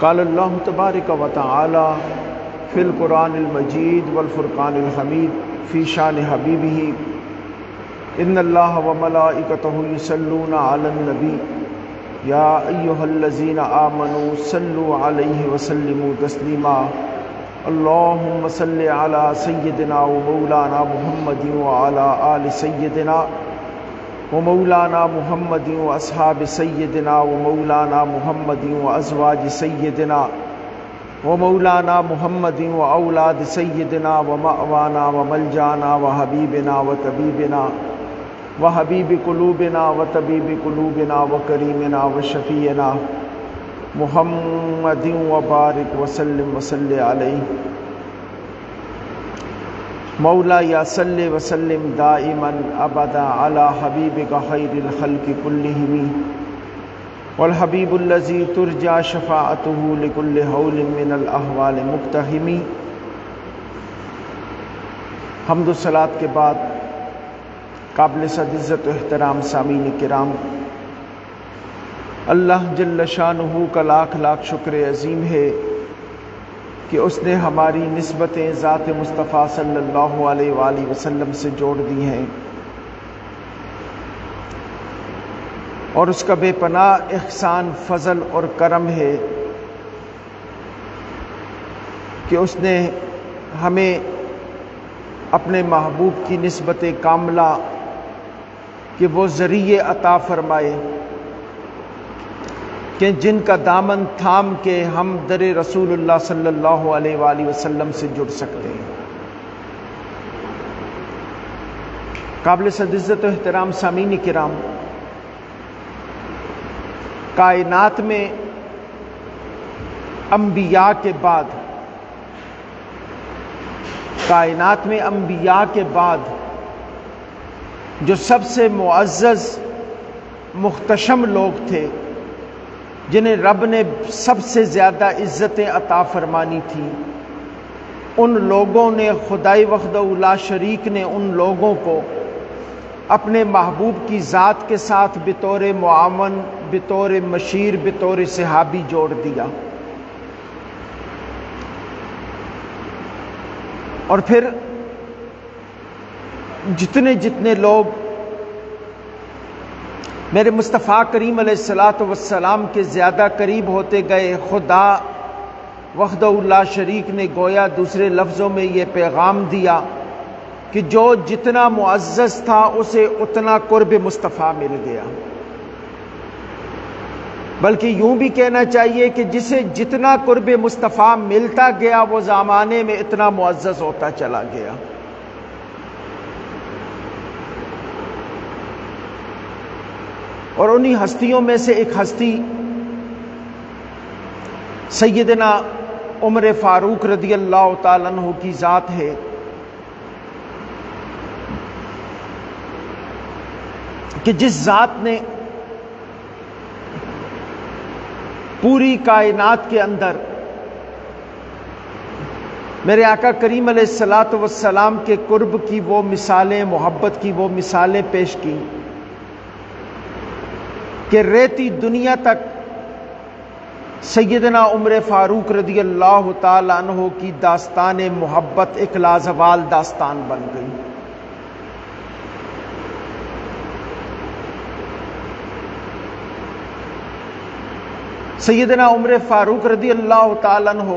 قال اللہ تبارک و تعالی فی القرآن المجید والفرقان الحمید فی شان حبیبہ ان اللہ وملائکتہ یصلون علی النبی یا ایہا الذین آمنوا صلوا علیہ وسلموا تسلیما اللہم صل علی سیدنا و مولانا محمد وعلی آل سیدنا و مولانا محمد و اصحاب سیدنا و مولانا محمد و ازواج سیدنا و مولانا محمد و اولاد سیدنا و مأوانا و ملجانا و حبیبنا و طبیبنا و حبیب قلوبنا و طبیب قلوبنا و کریمنا و شفیعنا محمد و بارک وسلم وصلی علیہ مولا یا صلی وسلم دائما ابدا علی حبیبک خیر الخلق کلہم والحبیب الذی ترجى شفاعته لكل حول من الاحوال مقتحم۔ حمد و صلوات کے بعد قابل صد عزت و احترام سامعین کرام، اللہ جل شانہ کا لاکھ لاکھ شکر عظیم ہے کہ اس نے ہماری نسبتیں ذات مصطفیٰ صلی اللہ علیہ وآلہ وسلم سے جوڑ دی ہیں، اور اس کا بے پناہ احسان فضل اور کرم ہے کہ اس نے ہمیں اپنے محبوب کی نسبت کاملہ کہ وہ ذریعے عطا فرمائے کہ جن کا دامن تھام کے ہم در رسول اللہ صلی اللہ علیہ وآلہ وسلم سے جڑ سکتے ہیں۔ قابل صد عزت و احترام سامعین کرام، کائنات میں انبیاء کے بعد جو سب سے معزز محتشم لوگ تھے، جنہیں رب نے سب سے زیادہ عزتیں عطا فرمانی تھی، ان لوگوں نے خدائے وحدہ لا شریک نے ان لوگوں کو اپنے محبوب کی ذات کے ساتھ بطور معاون، بطور مشیر، بطور صحابی جوڑ دیا، اور پھر جتنے لوگ میرے مصطفیٰ کریم علیہ الصلاۃ والسلام کے زیادہ قریب ہوتے گئے، خدا وحدہ لا شریک نے گویا دوسرے لفظوں میں یہ پیغام دیا کہ جو جتنا معزز تھا اسے اتنا قرب مصطفیٰ مل گیا، بلکہ یوں بھی کہنا چاہیے کہ جسے جتنا قرب مصطفیٰ ملتا گیا وہ زمانے میں اتنا معزز ہوتا چلا گیا۔ اور انہی ہستیوں میں سے ایک ہستی سیدنا عمر فاروق رضی اللہ تعالیٰ عنہ کی ذات ہے کہ جس ذات نے پوری کائنات کے اندر میرے آقا کریم علیہ الصلاۃ والسلام کے قرب کی وہ مثالیں، محبت کی وہ مثالیں پیش کی کہ ریتی دنیا تک سیدنا عمر فاروق رضی اللہ تعالی عنہ کی داستان محبت ایک لازوال داستان بن گئی۔ سیدنا عمر فاروق رضی اللہ تعالی عنہ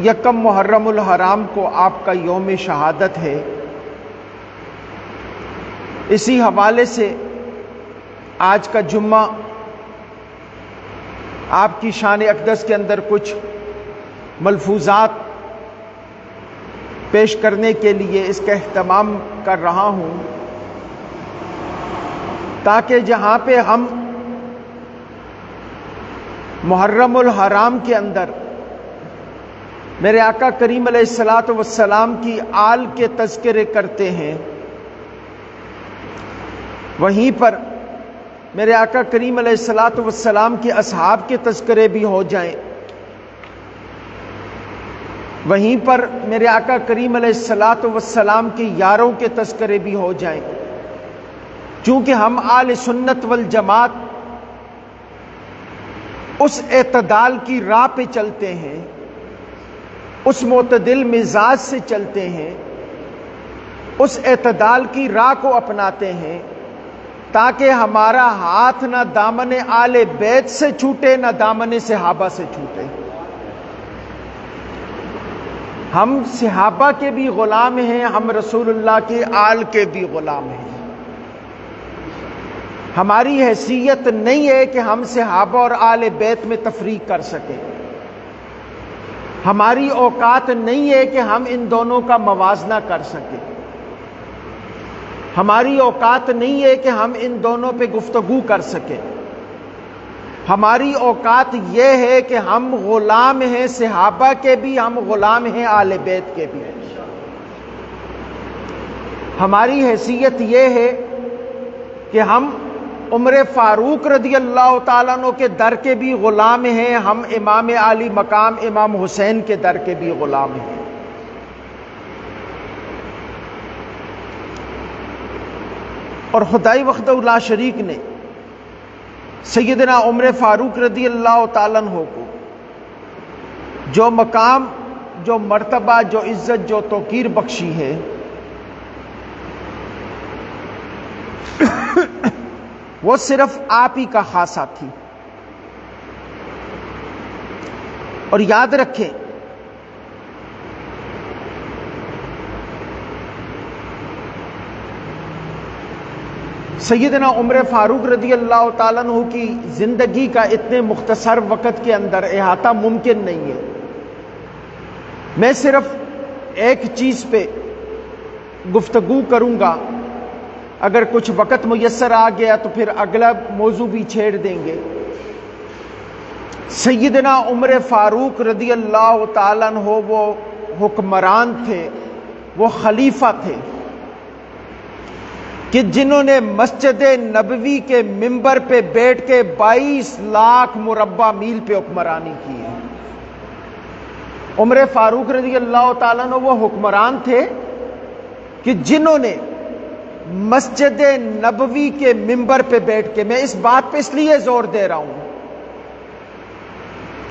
یکم محرم الحرام کو آپ کا یوم شہادت ہے۔ اسی حوالے سے آج کا جمعہ آپ کی شان اقدس کے اندر کچھ ملفوظات پیش کرنے کے لیے اس کا اہتمام کر رہا ہوں، تاکہ جہاں پہ ہم محرم الحرام کے اندر میرے آقا کریم علیہ الصلاۃ والسلام کی آل کے تذکرے کرتے ہیں، وہیں پر میرے آقا کریم علیہ الصلاۃ والسلام کے اصحاب کے تذکرے بھی ہو جائیں، وہیں پر میرے آقا کریم علیہ الصلاۃ والسلام کے یاروں کے تذکرے بھی ہو جائیں، چونکہ ہم آل سنت والجماعت اس اعتدال کی راہ پہ چلتے ہیں، اس معتدل مزاج سے چلتے ہیں، اس اعتدال کی راہ کو اپناتے ہیں تاکہ ہمارا ہاتھ نہ دامن آل بیت سے چھوٹے نہ دامن صحابہ سے چھوٹے۔ ہم صحابہ کے بھی غلام ہیں، ہم رسول اللہ کے آل کے بھی غلام ہیں۔ ہماری حیثیت نہیں ہے کہ ہم صحابہ اور آل بیت میں تفریق کر سکیں، ہماری اوقات نہیں ہے کہ ہم ان دونوں کا موازنہ کر سکیں، ہماری اوقات نہیں ہے کہ ہم ان دونوں پہ گفتگو کر سکیں۔ ہماری اوقات یہ ہے کہ ہم غلام ہیں صحابہ کے بھی، ہم غلام ہیں آل بیت کے بھی۔ ہماری حیثیت یہ ہے کہ ہم عمر فاروق رضی اللہ تعالیٰ عنہ کے در کے بھی غلام ہیں، ہم امام علی مقام امام حسین کے در کے بھی غلام ہیں۔ اور خدائی وحدہ لا شریک نے سیدنا عمر فاروق رضی اللہ تعالیٰ عنہ کو جو مقام، جو مرتبہ، جو عزت، جو توقیر بخشی ہے، وہ صرف آپ ہی کا خاصہ تھی۔ اور یاد رکھیں سیدنا عمر فاروق رضی اللہ تعالیٰ عنہ کی زندگی کا اتنے مختصر وقت کے اندر احاطہ ممکن نہیں ہے۔ میں صرف ایک چیز پہ گفتگو کروں گا، اگر کچھ وقت میسر آ گیا تو پھر اگلا موضوع بھی چھیڑ دیں گے۔ سیدنا عمر فاروق رضی اللہ تعالیٰ عنہ وہ حکمران تھے، وہ خلیفہ تھے کہ جنہوں نے مسجد نبوی کے ممبر پہ بیٹھ کے 22 لاکھ مربع میل پہ حکمرانی کی ہے۔ عمر فاروق رضی اللہ تعالیٰ عنہ وہ حکمران تھے کہ جنہوں نے مسجد نبوی کے ممبر پہ بیٹھ کے، میں اس بات پہ اس لیے زور دے رہا ہوں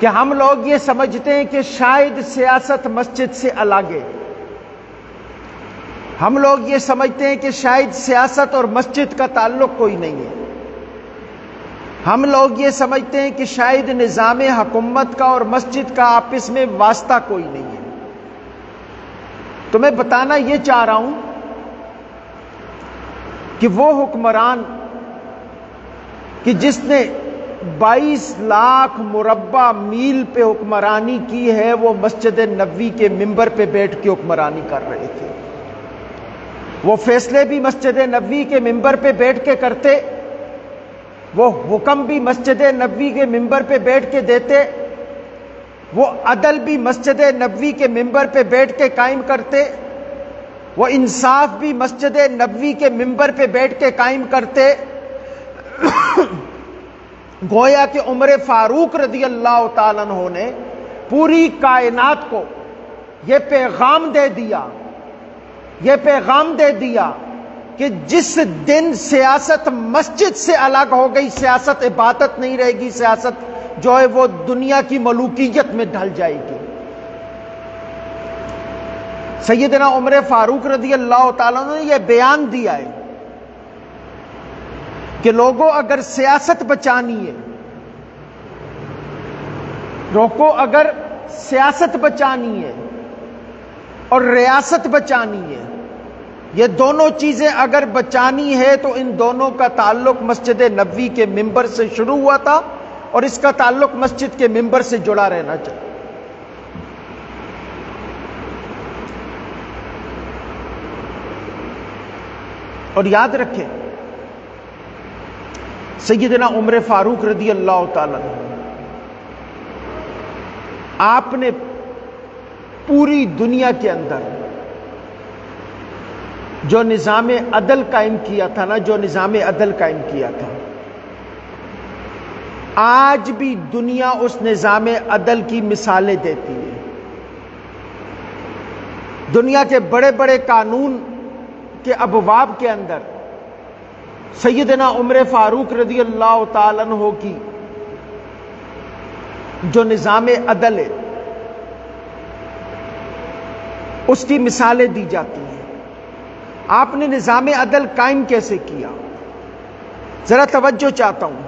کہ ہم لوگ یہ سمجھتے ہیں کہ شاید سیاست مسجد سے الگ ہے، ہم لوگ یہ سمجھتے ہیں کہ شاید سیاست اور مسجد کا تعلق کوئی نہیں ہے، ہم لوگ یہ سمجھتے ہیں کہ شاید نظام حکومت کا اور مسجد کا آپس میں واسطہ کوئی نہیں ہے۔ تو میں بتانا یہ چاہ رہا ہوں کہ وہ حکمران کہ جس نے 22 لاکھ مربع میل پہ حکمرانی کی ہے، وہ مسجد نبوی کے ممبر پہ بیٹھ کے حکمرانی کر رہے تھے۔ وہ فیصلے بھی مسجد نبوی کے ممبر پہ بیٹھ کے کرتے، وہ حکم بھی مسجد نبوی کے ممبر پہ بیٹھ کے دیتے، وہ عدل بھی مسجد نبوی کے ممبر پہ بیٹھ کے قائم کرتے، وہ انصاف بھی مسجد نبوی کے ممبر پہ بیٹھ کے قائم کرتے۔ گویا کہ عمر فاروق رضی اللہ تعالیٰ عنہ نے پوری کائنات کو یہ پیغام دے دیا، یہ پیغام دے دیا کہ جس دن سیاست مسجد سے الگ ہو گئی، سیاست عبادت نہیں رہے گی، سیاست جو ہے وہ دنیا کی ملوکیت میں ڈھل جائے گی۔ سیدنا عمر فاروق رضی اللہ تعالیٰ نے یہ بیان دیا ہے کہ لوگوں اگر سیاست بچانی ہے، لوگوں اگر سیاست بچانی ہے اور ریاست بچانی ہے، یہ دونوں چیزیں اگر بچانی ہے تو ان دونوں کا تعلق مسجد نبوی کے ممبر سے شروع ہوا تھا اور اس کا تعلق مسجد کے ممبر سے جڑا رہنا چاہیے۔ اور یاد رکھیں سیدنا عمر فاروق رضی اللہ تعالیٰ عنہ، آپ نے پوری دنیا کے اندر جو نظام عدل قائم کیا تھا نا، جو نظام عدل قائم کیا تھا، آج بھی دنیا اس نظام عدل کی مثالیں دیتی ہے۔ دنیا کے بڑے بڑے قانون کے ابواب کے اندر سیدنا عمر فاروق رضی اللہ تعالیٰ عنہ کی جو نظام عدل ہے اس کی مثالیں دی جاتی ہیں۔ آپ نے نظام عدل قائم کیسے کیا؟ ذرا توجہ چاہتا ہوں۔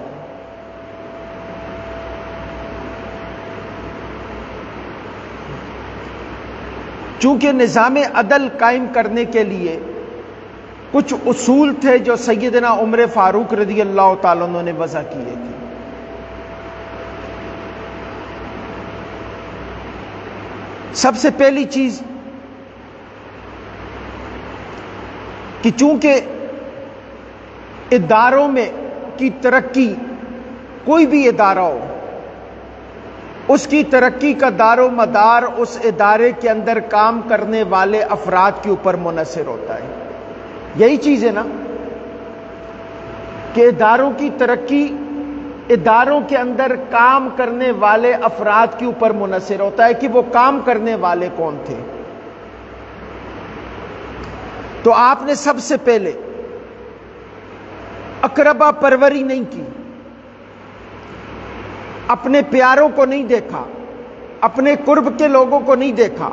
چونکہ نظام عدل قائم کرنے کے لیے کچھ اصول تھے جو سیدنا عمر فاروق رضی اللہ تعالیٰ عنہ نے وضع کیے تھے۔ سب سے پہلی چیز کہ چونکہ اداروں میں کی ترقی، کوئی بھی ادارہ ہو، اس کی ترقی کا دار و مدار اس ادارے کے اندر کام کرنے والے افراد کے اوپر منحصر ہوتا ہے۔ یہی چیز ہے نا کہ اداروں کی ترقی اداروں کے اندر کام کرنے والے افراد کے اوپر منحصر ہوتا ہے کہ وہ کام کرنے والے کون تھے۔ تو آپ نے سب سے پہلے اقربا پروری نہیں کی، اپنے پیاروں کو نہیں دیکھا، اپنے قرب کے لوگوں کو نہیں دیکھا،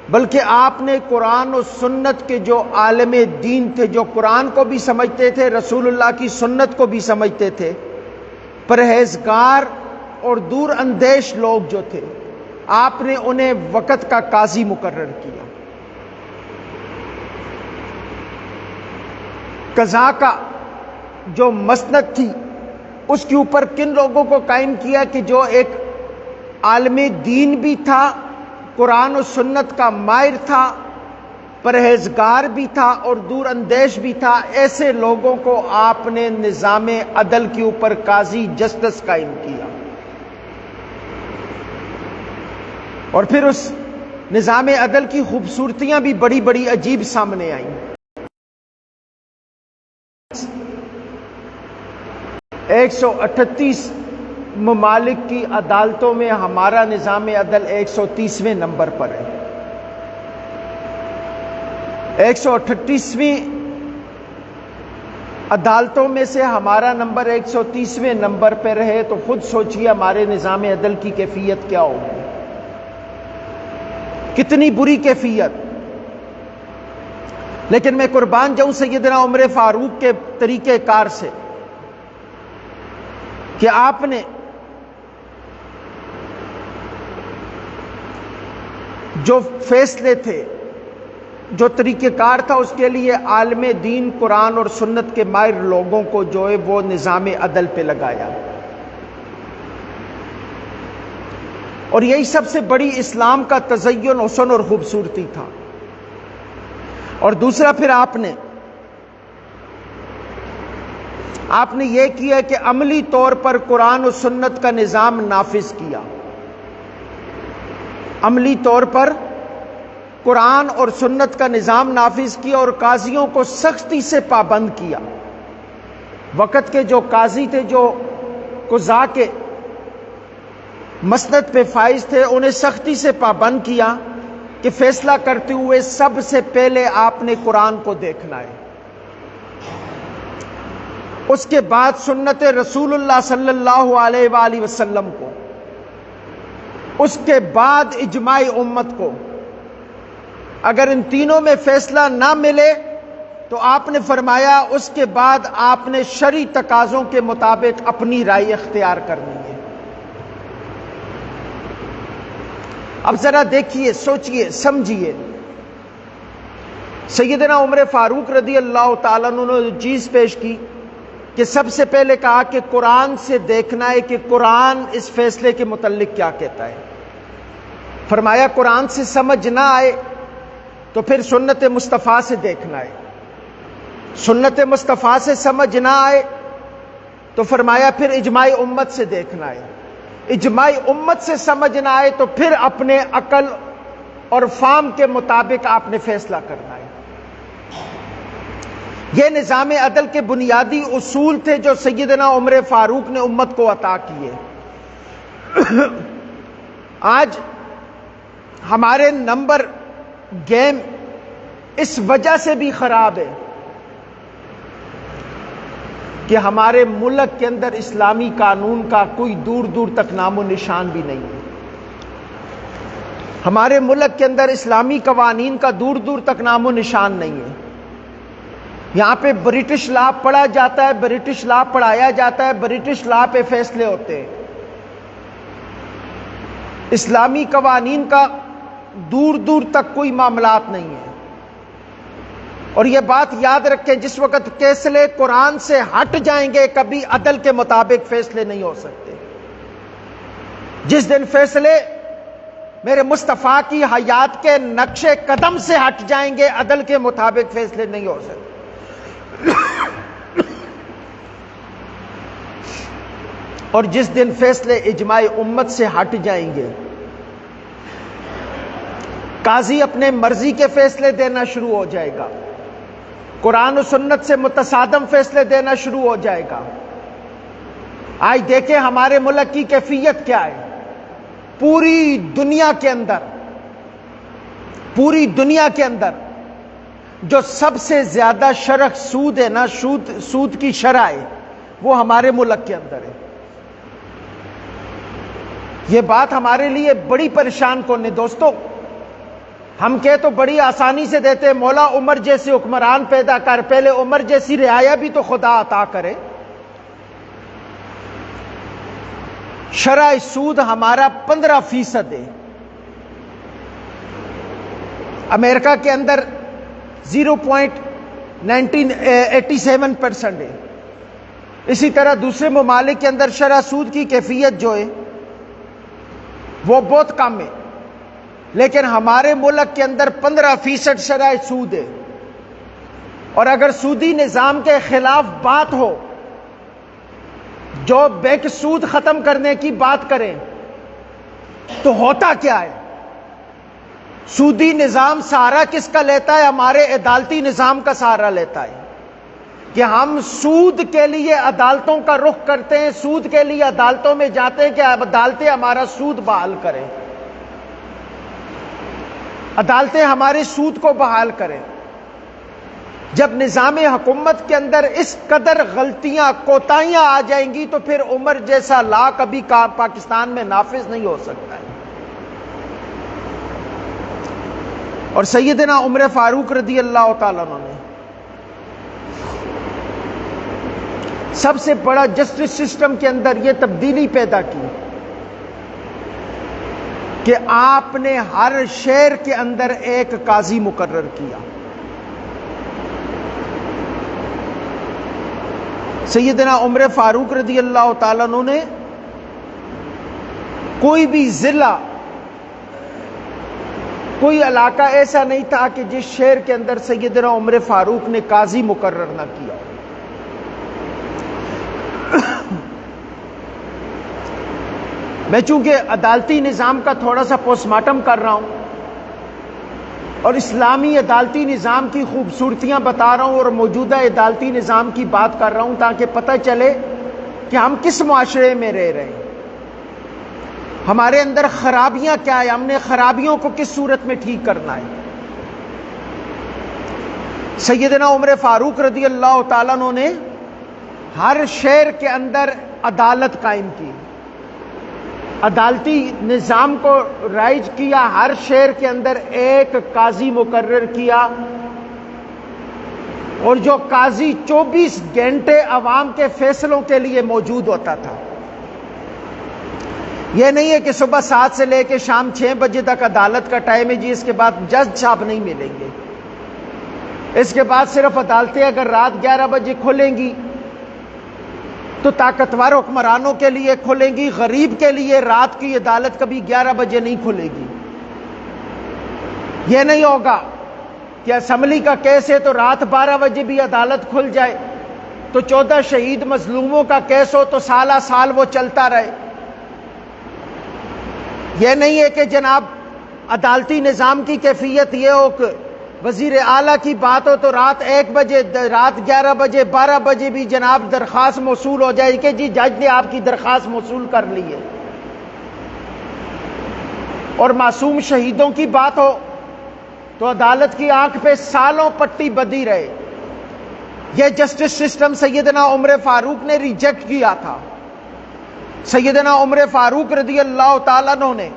بلکہ آپ نے قرآن و سنت کے جو عالم دین تھے، جو قرآن کو بھی سمجھتے تھے، رسول اللہ کی سنت کو بھی سمجھتے تھے، پرہیزگار اور دور اندیش لوگ جو تھے، آپ نے انہیں وقت کا قاضی مقرر کیا۔ قضاء کا جو مسند تھی اس کے اوپر کن لوگوں کو قائم کیا کہ جو ایک عالم دین بھی تھا، قرآن و سنت کا ماہر تھا، پرہیزگار بھی تھا اور دور اندیش بھی تھا۔ ایسے لوگوں کو آپ نے نظام عدل کے اوپر قاضی جسٹس قائم کیا، اور پھر اس نظام عدل کی خوبصورتیاں بھی بڑی بڑی عجیب سامنے آئیں۔ 138 ممالک کی عدالتوں میں ہمارا نظام عدل 130ویں نمبر پر ہے۔ 138ویں عدالتوں میں سے ہمارا نمبر 130ویں نمبر پر ہے، تو خود سوچئے ہمارے نظام عدل کی کیفیت کیا ہوگی، کتنی بری کیفیت۔ لیکن میں قربان جاؤں سیدنا عمر فاروق کے طریقہ کار سے کہ آپ نے جو فیصلے تھے، جو طریقہ کار تھا، اس کے لیے عالم دین قرآن اور سنت کے ماہر لوگوں کو جو ہے وہ نظام عدل پہ لگایا، اور یہی سب سے بڑی اسلام کا تزین، حسن اور خوبصورتی تھا۔ اور دوسرا پھر آپ نے یہ کیا کہ عملی طور پر قرآن و سنت کا نظام نافذ کیا، عملی طور پر قرآن اور سنت کا نظام نافذ کیا، اور قاضیوں کو سختی سے پابند کیا۔ وقت کے جو قاضی تھے، جو قضاء کے مسند پہ فائز تھے، انہیں سختی سے پابند کیا کہ فیصلہ کرتے ہوئے سب سے پہلے آپ نے قرآن کو دیکھنا ہے، اس کے بعد سنت رسول اللہ صلی اللہ علیہ وآلہ وسلم کو، اس کے بعد اجماع امت کو۔ اگر ان تینوں میں فیصلہ نہ ملے تو آپ نے فرمایا اس کے بعد آپ نے شرعی تقاضوں کے مطابق اپنی رائے اختیار کرنی ہے۔ اب ذرا دیکھیے، سوچئے، سمجھیے، سیدنا عمر فاروق رضی اللہ تعالیٰ عنہ نے جو چیز پیش کی کہ سب سے پہلے کہا کہ قرآن سے دیکھنا ہے کہ قرآن اس فیصلے کے متعلق کیا کہتا ہے۔ فرمایا قرآن سے سمجھ نہ آئے تو پھر سنت مصطفیٰ سے دیکھنا ہے، سنت مصطفیٰ سے سمجھ نہ آئے تو فرمایا پھر اجماع امت سے دیکھنا ہے، اجماع امت سے سمجھ نہ آئے تو پھر اپنے عقل اور فہم کے مطابق آپ نے فیصلہ کرنا ہے۔ یہ نظام عدل کے بنیادی اصول تھے جو سیدنا عمر فاروق نے امت کو عطا کیے۔ آج ہمارے نمبر گیم اس وجہ سے بھی خراب ہے کہ ہمارے ملک کے اندر اسلامی قانون کا کوئی دور دور تک نام و نشان بھی نہیں ہے۔ ہمارے ملک کے اندر اسلامی قوانین کا دور دور تک نام و نشان نہیں ہے۔ یہاں پہ برٹش لا پڑھا جاتا ہے، برٹش لا پڑھایا جاتا ہے، برٹش لا پہ فیصلے ہوتے ہیں۔ اسلامی قوانین کا دور دور تک کوئی معاملات نہیں ہے۔ اور یہ بات یاد رکھیں، جس وقت فیصلے قرآن سے ہٹ جائیں گے کبھی عدل کے مطابق فیصلے نہیں ہو سکتے۔ جس دن فیصلے میرے مصطفیٰ کی حیات کے نقش قدم سے ہٹ جائیں گے عدل کے مطابق فیصلے نہیں ہو سکتے۔ اور جس دن فیصلے اجماع امت سے ہٹ جائیں گے، قاضی اپنے مرضی کے فیصلے دینا شروع ہو جائے گا، قرآن و سنت سے متصادم فیصلے دینا شروع ہو جائے گا۔ آج دیکھیں ہمارے ملک کی کیفیت کیا ہے۔ پوری دنیا کے اندر جو سب سے زیادہ شرح سود ہے نا، سود کی شرح ہے، وہ ہمارے ملک کے اندر ہے۔ یہ بات ہمارے لیے بڑی پریشان کن ہے دوستو۔ ہم کہہ تو بڑی آسانی سے دیتے ہیں، مولا عمر جیسے حکمران پیدا کر، پہلے عمر جیسی رعایا بھی تو خدا عطا کرے۔ شرح سود ہمارا 15% ہے۔ امریکہ کے اندر 0.87% ہے۔ اسی طرح دوسرے ممالک کے اندر شرح سود کی کیفیت جو ہے وہ بہت کم ہے، لیکن ہمارے ملک کے اندر 15% شرح سود ہے۔ اور اگر سودی نظام کے خلاف بات ہو، جو بینک سود ختم کرنے کی بات کریں، تو ہوتا کیا ہے؟ سودی نظام سہارا کس کا لیتا ہے؟ ہمارے عدالتی نظام کا سہارا لیتا ہے کہ ہم سود کے لیے عدالتوں کا رخ کرتے ہیں، سود کے لیے عدالتوں میں جاتے ہیں کہ عدالتیں ہمارا سود بحال کریں، عدالتیں ہمارے سود کو بحال کریں۔ جب نظام حکومت کے اندر اس قدر غلطیاں، کوتاہیاں آ جائیں گی تو پھر عمر جیسا لا کبھی پاکستان میں نافذ نہیں ہو سکتا ہے۔ اور سیدنا عمر فاروق رضی اللہ تعالیٰ عنہ نے سب سے بڑا جسٹس سسٹم کے اندر یہ تبدیلی پیدا کی کہ آپ نے ہر شہر کے اندر ایک قاضی مقرر کیا۔ سیدنا عمر فاروق رضی اللہ تعالیٰ عنہ نے کوئی بھی ضلع، کوئی علاقہ ایسا نہیں تھا کہ جس شہر کے اندر سیدنا عمر فاروق نے قاضی مقرر نہ کیا۔ میں چونکہ عدالتی نظام کا تھوڑا سا پوسٹ مارٹم کر رہا ہوں اور اسلامی عدالتی نظام کی خوبصورتیاں بتا رہا ہوں اور موجودہ عدالتی نظام کی بات کر رہا ہوں تاکہ پتہ چلے کہ ہم کس معاشرے میں رہ رہے ہیں، ہمارے اندر خرابیاں کیا ہے، ہم نے خرابیوں کو کس صورت میں ٹھیک کرنا ہے۔ سیدنا عمر فاروق رضی اللہ تعالیٰ عنہ نے ہر شہر کے اندر عدالت قائم کی، عدالتی نظام کو رائج کیا، ہر شہر کے اندر ایک قاضی مقرر کیا، اور جو قاضی 24 گھنٹے عوام کے فیصلوں کے لیے موجود ہوتا تھا۔ یہ نہیں ہے کہ صبح 7 سے لے کے شام 6 بجے تک عدالت کا ٹائم ہے جی، اس کے بعد جج صاحب نہیں ملیں گے، اس کے بعد صرف عدالتیں اگر رات 11 بجے کھلیں گی تو طاقتور حکمرانوں کے لیے کھلیں گی، غریب کے لیے رات کی عدالت کبھی 11 بجے نہیں کھلے گی۔ یہ نہیں ہوگا کہ اسمبلی کا کیس ہے تو رات 12 بجے بھی عدالت کھل جائے، تو 14 شہید مظلوموں کا کیس ہو تو سالہ سال وہ چلتا رہے۔ یہ نہیں ہے کہ جناب عدالتی نظام کی کیفیت یہ ہو کہ وزیر اعلیٰ کی بات ہو تو رات 1 بجے، رات 11 بجے، 12 بجے بھی جناب درخواست موصول ہو جائے کہ جی جج نے آپ کی درخواست موصول کر لی ہے۔ اور معصوم شہیدوں کی بات ہو تو عدالت کی آنکھ پہ سالوں پٹی بدی رہے۔ یہ جسٹس سسٹم سیدنا عمر فاروق نے ریجیکٹ کیا تھا۔ سیدنا عمر فاروق رضی اللہ تعالیٰ عنہ نے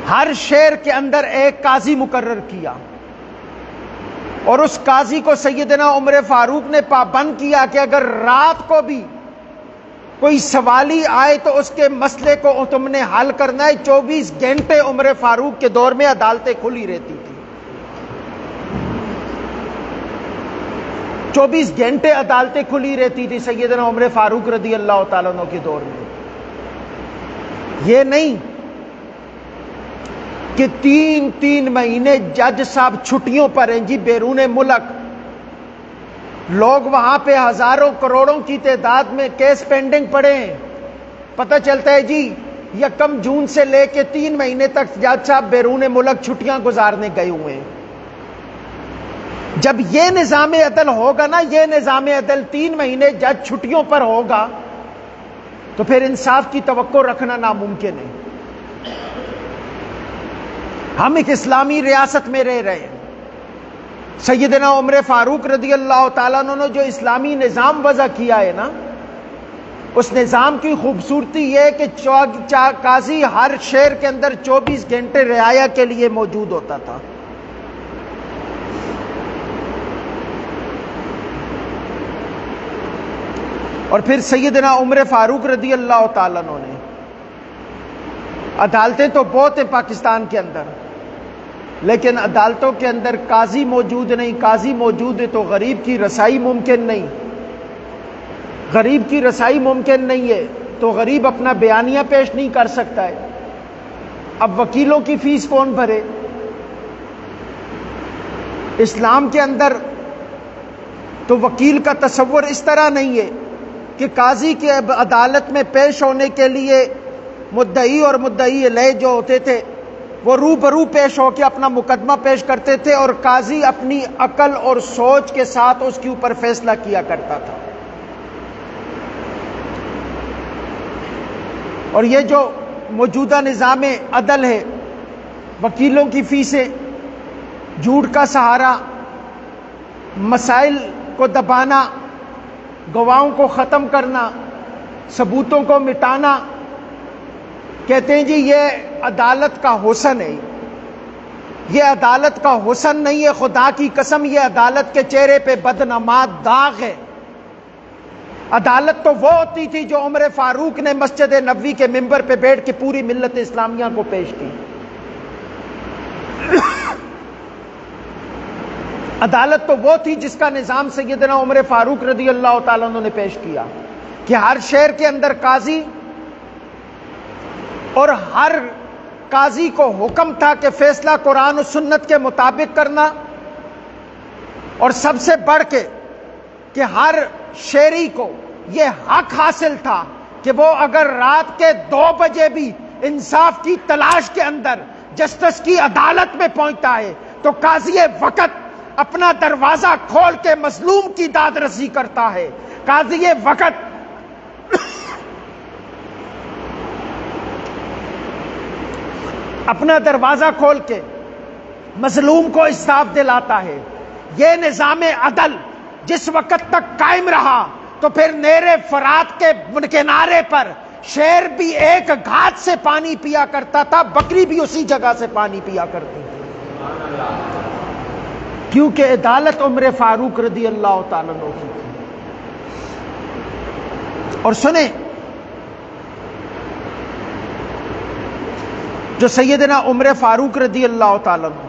ہر شہر کے اندر ایک قاضی مقرر کیا، اور اس قاضی کو سیدنا عمر فاروق نے پابند کیا کہ اگر رات کو بھی کوئی سوالی آئے تو اس کے مسئلے کو تم نے حل کرنا ہے۔ 24 گھنٹے عمر فاروق کے دور میں عدالتیں کھلی رہتی تھی، 24 گھنٹے عدالتیں کھلی رہتی تھی سیدنا عمر فاروق رضی اللہ تعالیٰ عنہ کے دور میں۔ یہ نہیں کہ 3 مہینے جج صاحب چھٹیوں پر ہیں جی بیرون ملک، لوگ وہاں پہ ہزاروں کروڑوں کی تعداد میں کیس پینڈنگ پڑے ہیں، پتہ چلتا ہے جی 1 جون سے لے کے 3 مہینے تک جج صاحب بیرون ملک چھٹیاں گزارنے گئے ہوئے ہیں۔ جب یہ نظام عدل ہوگا نا، یہ نظام عدل 3 مہینے جج چھٹیوں پر ہوگا تو پھر انصاف کی توقع رکھنا ناممکن ہے۔ ہم ایک اسلامی ریاست میں رہ رہے ہیں، سیدنا عمر فاروق رضی اللہ تعالیٰ عنہ نے جو اسلامی نظام وضع کیا ہے نا، اس نظام کی خوبصورتی یہ ہے کہ قاضی ہر شہر کے اندر 24 گھنٹے رعایا کے لیے موجود ہوتا تھا۔ اور پھر سیدنا عمر فاروق رضی اللہ تعالیٰ عنہ نے، عدالتیں تو بہت ہیں پاکستان کے اندر، لیکن عدالتوں کے اندر قاضی موجود نہیں۔ قاضی موجود ہے تو غریب کی رسائی ممکن نہیں، غریب کی رسائی ممکن نہیں ہے تو غریب اپنا بیانیہ پیش نہیں کر سکتا ہے۔ اب وکیلوں کی فیس کون بھرے؟ اسلام کے اندر تو وکیل کا تصور اس طرح نہیں ہے کہ قاضی کے عدالت میں پیش ہونے کے لیے مدعی اور مدعی علیہ جو ہوتے تھے وہ روبرو پیش ہو کے اپنا مقدمہ پیش کرتے تھے، اور قاضی اپنی عقل اور سوچ کے ساتھ اس کے اوپر فیصلہ کیا کرتا تھا۔ اور یہ جو موجودہ نظام عدل ہے، وکیلوں کی فیسیں، جھوٹ کا سہارا، مسائل کو دبانا، گواہوں کو ختم کرنا، ثبوتوں کو مٹانا، کہتے ہیں جی یہ عدالت کا حسن ہے۔ یہ عدالت کا حسن نہیں ہے، خدا کی قسم یہ عدالت کے چہرے پہ بدنما داغ ہے۔ عدالت تو وہ ہوتی تھی جو عمر فاروق نے مسجد نبوی کے منبر پہ بیٹھ کے پوری ملت اسلامیہ کو پیش کی۔ عدالت تو وہ تھی جس کا نظام سیدنا عمر فاروق رضی اللہ تعالیٰ عنہ نے پیش کیا کہ ہر شہر کے اندر قاضی، اور ہر قاضی کو حکم تھا کہ فیصلہ قرآن و سنت کے مطابق کرنا، اور سب سے بڑھ کے کہ ہر شہری کو یہ حق حاصل تھا کہ وہ اگر رات کے 2 بجے بھی انصاف کی تلاش کے اندر جسٹس کی عدالت میں پہنچتا ہے تو قاضی وقت اپنا دروازہ کھول کے مظلوم کی داد رسی کرتا ہے۔ قاضی وقت اپنا دروازہ کھول کے مظلوم کو انصاف دلاتا ہے۔ یہ نظام عدل جس وقت تک قائم رہا تو پھر نہر فرات کے کنارے پر شیر بھی ایک گھاٹ سے پانی پیا کرتا تھا، بکری بھی اسی جگہ سے پانی پیا کرتی تھی، کیونکہ عدالت عمر فاروق رضی اللہ تعالیٰ عنہ کی تھی۔ اور سنیں، جو سیدنا عمر فاروق رضی اللہ تعالیٰ عنہ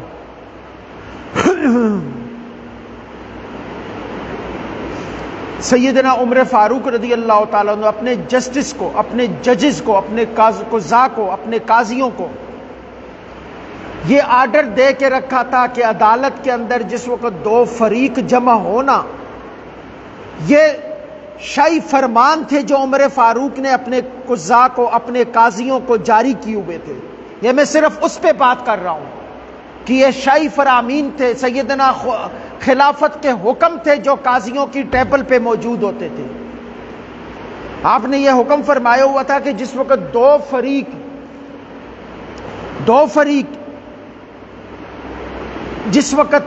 سیدنا عمر فاروق رضی اللہ تعالیٰ عنہ اپنے جسٹس کو، اپنے ججز کو، اپنے قضاء کو، اپنے قاضیوں کو یہ آرڈر دے کے رکھا تھا کہ عدالت کے اندر جس وقت 2 فریق جمع ہونا، یہ شرعی فرمان تھے جو عمر فاروق نے اپنے قضاء کو، اپنے قاضیوں کو جاری کیے ہوئے تھے۔ یہ میں صرف اس پہ بات کر رہا ہوں کہ یہ شرعی فرامین تھے، سیدنا خلافت کے حکم تھے جو قاضیوں کی ٹیبل پہ موجود ہوتے تھے۔ آپ نے یہ حکم فرمایا ہوا تھا کہ جس وقت 2 فریق جس وقت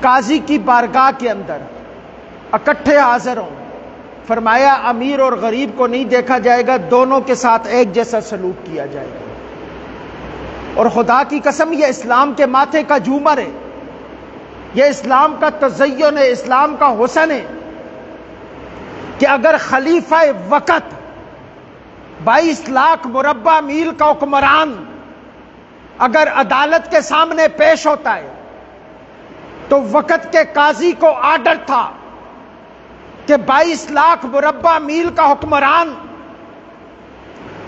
قاضی کی بارگاہ کے اندر اکٹھے حاضر ہوں، فرمایا امیر اور غریب کو نہیں دیکھا جائے گا، دونوں کے ساتھ ایک جیسا سلوک کیا جائے گا۔ اور خدا کی قسم یہ اسلام کے ماتھے کا جھومر ہے، یہ اسلام کا تزین ہے، اسلام کا حسن ہے کہ اگر خلیفہ وقت 22 لاکھ مربع میل کا حکمران اگر عدالت کے سامنے پیش ہوتا ہے تو وقت کے قاضی کو آرڈر تھا کہ 22 لاکھ مربع میل کا حکمران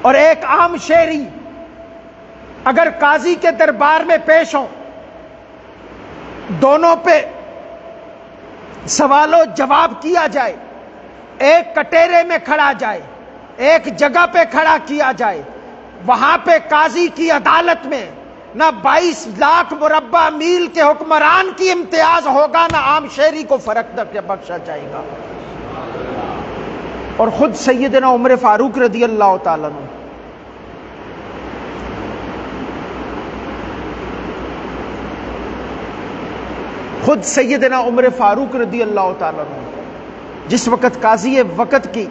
اور ایک عام شہری اگر قاضی کے دربار میں پیش ہوں، دونوں پہ سوال و جواب کیا جائے، ایک کٹہرے میں کھڑا جائے، ایک جگہ پہ کھڑا کیا جائے، وہاں پہ قاضی کی عدالت میں نہ 22 لاکھ مربع میل کے حکمران کی امتیاز ہوگا، نہ عام شہری کو فرق نہ بخشا جائے گا۔ اور خود سیدنا عمر فاروق رضی اللہ تعالیٰ عنہ خود سیدنا عمر فاروق رضی اللہ تعالیٰ عنہ جس وقت قاضی وقت کی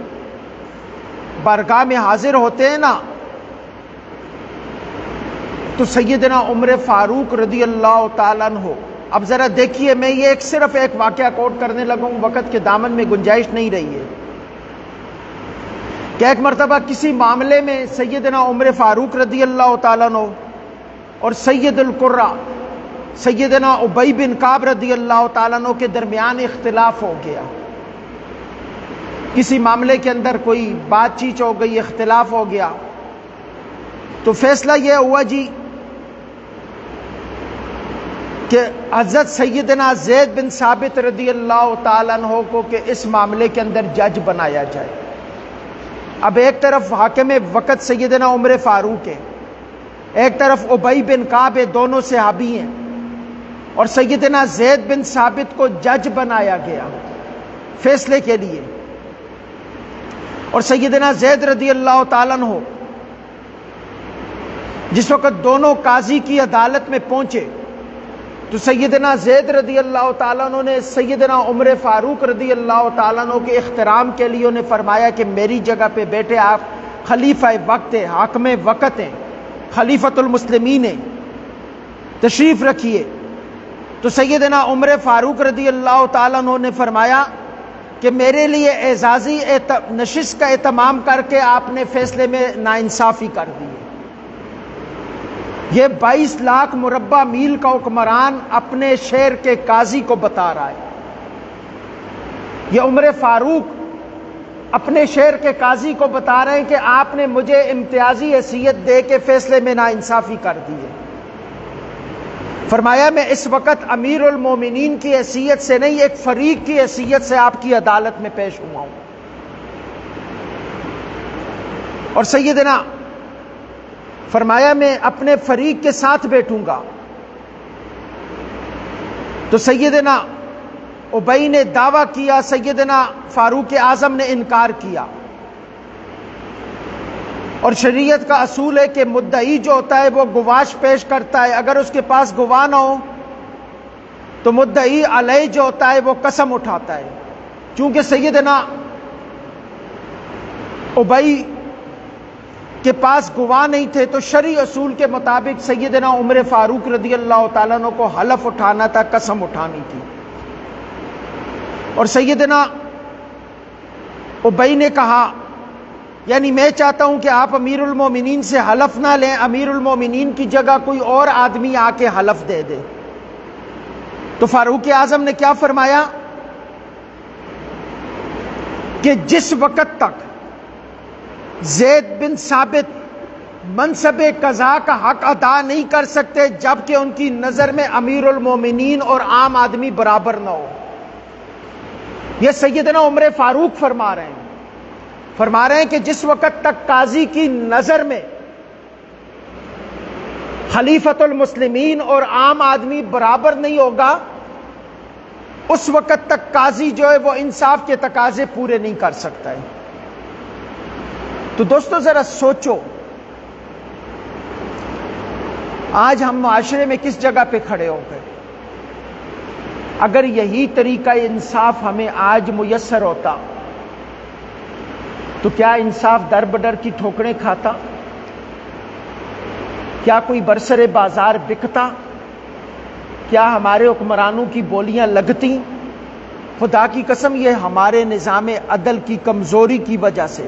بارگاہ میں حاضر ہوتے ہیں نا، تو سیدنا عمر فاروق رضی اللہ تعالیٰ عنہ، اب ذرا دیکھیے، میں یہ صرف ایک واقعہ کوٹ کرنے لگا ہوں، وقت کے دامن میں گنجائش نہیں رہی ہے، کہ ایک مرتبہ کسی معاملے میں سیدنا عمر فاروق رضی اللہ تعالیٰ عنہ اور سید القرہ سیدنا ابی بن کعب رضی اللہ تعالیٰ عنہ کے درمیان اختلاف ہو گیا، کسی معاملے کے اندر کوئی بات چیت ہو گئی، اختلاف ہو گیا، تو فیصلہ یہ ہوا جی کہ حضرت سیدنا زید بن ثابت رضی اللہ تعالیٰ عنہ کو کہ اس معاملے کے اندر جج بنایا جائے۔ اب ایک طرف حاکم وقت سیدنا عمر فاروق ہے، ایک طرف ابی بن کعب ہے، دونوں صحابی ہیں، اور سیدنا زید بن ثابت کو جج بنایا گیا فیصلے کے لیے۔ اور سیدنا زید رضی اللہ تعالیٰ عنہ جس وقت دونوں قاضی کی عدالت میں پہنچے تو سیدنا زید رضی اللہ تعالیٰ عنہ نے سیدنا عمر فاروق رضی اللہ تعالیٰ عنہ کے احترام کے لیے انہیں فرمایا کہ میری جگہ پہ بیٹھے، آپ خلیفہ وقت ہیں، حاکم وقت ہیں، خلیفۃ المسلمین ہیں، تشریف رکھیے۔ تو سیدنا عمر فاروق رضی اللہ تعالیٰ عنہ نے فرمایا کہ میرے لیے اعزازی نشست کا اہتمام کر کے آپ نے فیصلے میں ناانصافی کر دی ہے۔ یہ 22 لاکھ مربع میل کا حکمران اپنے شہر کے قاضی کو بتا رہا ہے، یہ عمر فاروق اپنے شہر کے قاضی کو بتا رہے ہیں کہ آپ نے مجھے امتیازی حیثیت دے کے فیصلے میں ناانصافی کر دی ہے۔ فرمایا میں اس وقت امیر المومنین کی حیثیت سے نہیں، ایک فریق کی حیثیت سے آپ کی عدالت میں پیش ہوا ہوں، اور سیدنا فرمایا میں اپنے فریق کے ساتھ بیٹھوں گا۔ تو سیدنا ابی نے دعویٰ کیا، سیدنا فاروق اعظم نے انکار کیا، اور شریعت کا اصول ہے کہ مدعی جو ہوتا ہے وہ گواش پیش کرتا ہے، اگر اس کے پاس گواہ نہ ہو تو مدعی علیہ جو ہوتا ہے وہ قسم اٹھاتا ہے۔ چونکہ سیدنا ابی کے پاس گواہ نہیں تھے تو شرعی اصول کے مطابق سیدنا عمر فاروق رضی اللہ تعالیٰ عنہ کو حلف اٹھانا تھا، قسم اٹھانی تھی۔ اور سیدنا ابی نے کہا یعنی میں چاہتا ہوں کہ آپ امیر المومنین سے حلف نہ لیں، امیر المومنین کی جگہ کوئی اور آدمی آ کے حلف دے دے۔ تو فاروق اعظم نے کیا فرمایا کہ جس وقت تک زید بن ثابت منصب قضاء کا حق ادا نہیں کر سکتے جبکہ ان کی نظر میں امیر المومنین اور عام آدمی برابر نہ ہو۔ یہ سیدنا عمر فاروق فرما رہے ہیں کہ جس وقت تک قاضی کی نظر میں خلیفۃ المسلمین اور عام آدمی برابر نہیں ہوگا، اس وقت تک قاضی جو ہے وہ انصاف کے تقاضے پورے نہیں کر سکتا ہے۔ تو دوستو ذرا سوچو، آج ہم معاشرے میں کس جگہ پہ کھڑے ہو گئے؟ اگر یہی طریقہ انصاف ہمیں آج میسر ہوتا تو کیا انصاف در بدر کی ٹھوکریں کھاتا؟ کیا کوئی برسر بازار بکتا؟ کیا ہمارے حکمرانوں کی بولیاں لگتی؟ خدا کی قسم یہ ہمارے نظام عدل کی کمزوری کی وجہ سے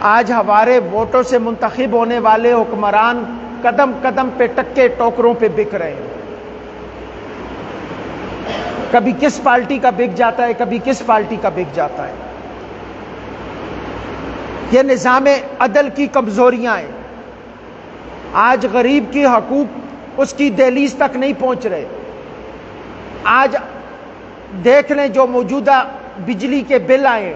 آج ہمارے ووٹوں سے منتخب ہونے والے حکمران قدم قدم پہ ٹکے ٹوکروں پہ بک رہے ہیں. کبھی کس پارٹی کا بک جاتا ہے، کبھی کس پارٹی کا بک جاتا ہے. یہ نظام عدل کی کمزوریاں ہیں. آج غریب کی حقوق اس کی دہلیز تک نہیں پہنچ رہے. آج دیکھ لیں جو موجودہ بجلی کے بل آئے،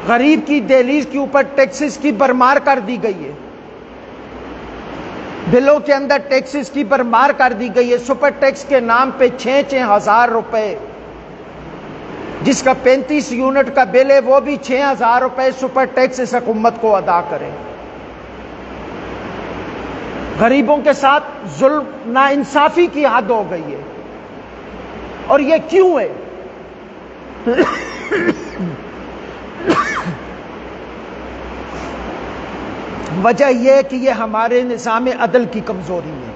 غریب کی دہلیز کے اوپر ٹیکسز کی برمار کر دی گئی ہے. بلوں کے اندر ٹیکسز کی برمار کر دی گئی ہے. سپر ٹیکس کے نام پہ 6,000 روپے، جس کا 35 یونٹ کا بل ہے وہ بھی 6,000 روپے سپر ٹیکس اس حکومت کو ادا کرے. غریبوں کے ساتھ ظلم ناانصافی کی حد ہو گئی ہے. اور یہ کیوں ہے؟ وجہ یہ کہ یہ ہمارے نظام عدل کی کمزوری ہے.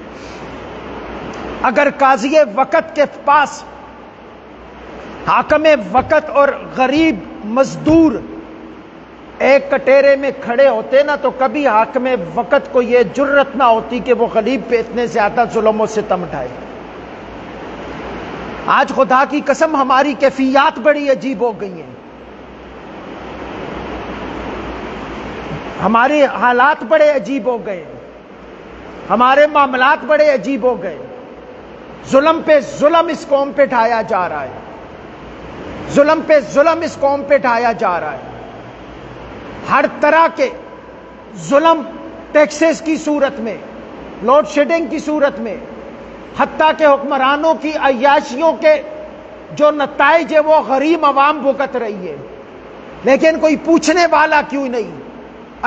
اگر قاضی وقت کے پاس حاکم وقت اور غریب مزدور ایک کٹیرے میں کھڑے ہوتے نا تو کبھی حاکم وقت کو یہ جرت نہ ہوتی کہ وہ غریب پہ اتنے زیادہ ظلم و ستم ڈھائے. آج خدا کی قسم ہماری کیفیات بڑی عجیب ہو گئی ہیں. ہمارے حالات بڑے عجیب ہو گئے، ہمارے معاملات بڑے عجیب ہو گئے. ظلم پہ ظلم اس قوم پہ ڈھایا جا رہا ہے، ظلم پہ ظلم اس قوم پہ ڈھایا جا رہا ہے. ہر طرح کے ظلم ٹیکسز کی صورت میں، لوڈ شیڈنگ کی صورت میں، حتیٰ کہ حکمرانوں کی عیاشیوں کے جو نتائج ہے وہ غریب عوام بھگت رہی ہے. لیکن کوئی پوچھنے والا کیوں نہیں؟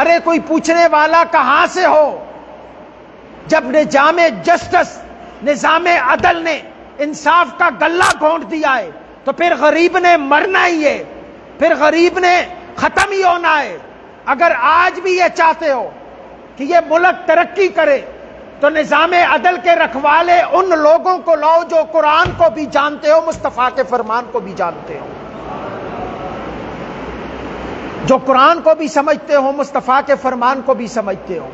ارے کوئی پوچھنے والا کہاں سے ہو جب نظام جسٹس، نظام عدل نے انصاف کا گلہ گھونٹ دیا ہے تو پھر غریب نے مرنا ہی ہے، پھر غریب نے ختم ہی ہونا ہے. اگر آج بھی یہ چاہتے ہو کہ یہ ملک ترقی کرے تو نظام عدل کے رکھوالے ان لوگوں کو لاؤ جو قرآن کو بھی جانتے ہو، مصطفیٰ کے فرمان کو بھی جانتے ہو، جو قرآن کو بھی سمجھتے ہو، مصطفیٰ کے فرمان کو بھی سمجھتے ہو.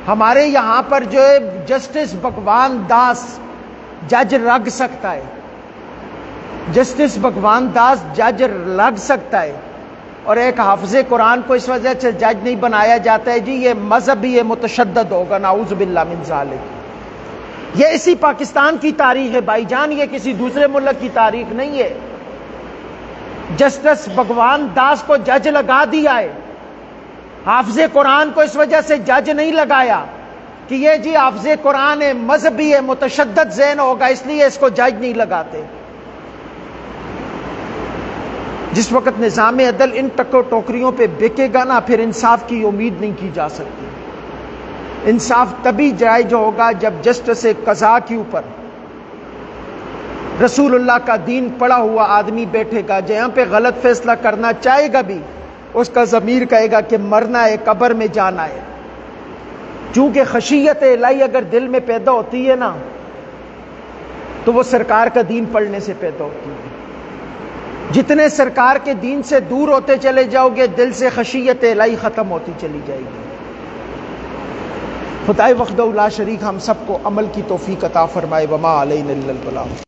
ہمارے یہاں پر جو جسٹس بھگوان داس جج لگ سکتا ہے، جسٹس بھگوان داس جج لگ سکتا ہے، اور ایک حافظ قرآن کو اس وجہ سے جج نہیں بنایا جاتا ہے جی یہ مذہبی متشدد ہوگا، نعوذ باللہ من ذالک. یہ اسی پاکستان کی تاریخ ہے بھائی جان، یہ کسی دوسرے ملک کی تاریخ نہیں ہے. جسٹس بھگوان داس کو جج لگا دیا ہے، حافظ قرآن کو اس وجہ سے جج نہیں لگایا کہ یہ جی حافظ قرآن ہے، مذہبی ہے، متشدد ذہن ہوگا اس لیے اس کو جج نہیں لگاتے. جس وقت نظام عدل ان ٹکو ٹوکریوں پہ بکے گا نا پھر انصاف کی امید نہیں کی جا سکتی. انصاف تبھی جائز ہوگا جب جسٹس قضا کے اوپر رسول اللہ کا دین پڑھا ہوا آدمی بیٹھے گا. جہاں پہ غلط فیصلہ کرنا چاہے گا بھی اس کا ضمیر کہے گا کہ مرنا ہے، قبر میں جانا ہے. چونکہ خشیت الہی اگر دل میں پیدا ہوتی ہے نا تو وہ سرکار کا دین پڑھنے سے پیدا ہوتی ہے. جتنے سرکار کے دین سے دور ہوتے چلے جاؤ گے دل سے خشیت الہی ختم ہوتی چلی جائے گی. خدائے وحدہ لا شریک ہم سب کو عمل کی توفیق عطا فرمائے. وما علینا الا البلاغ.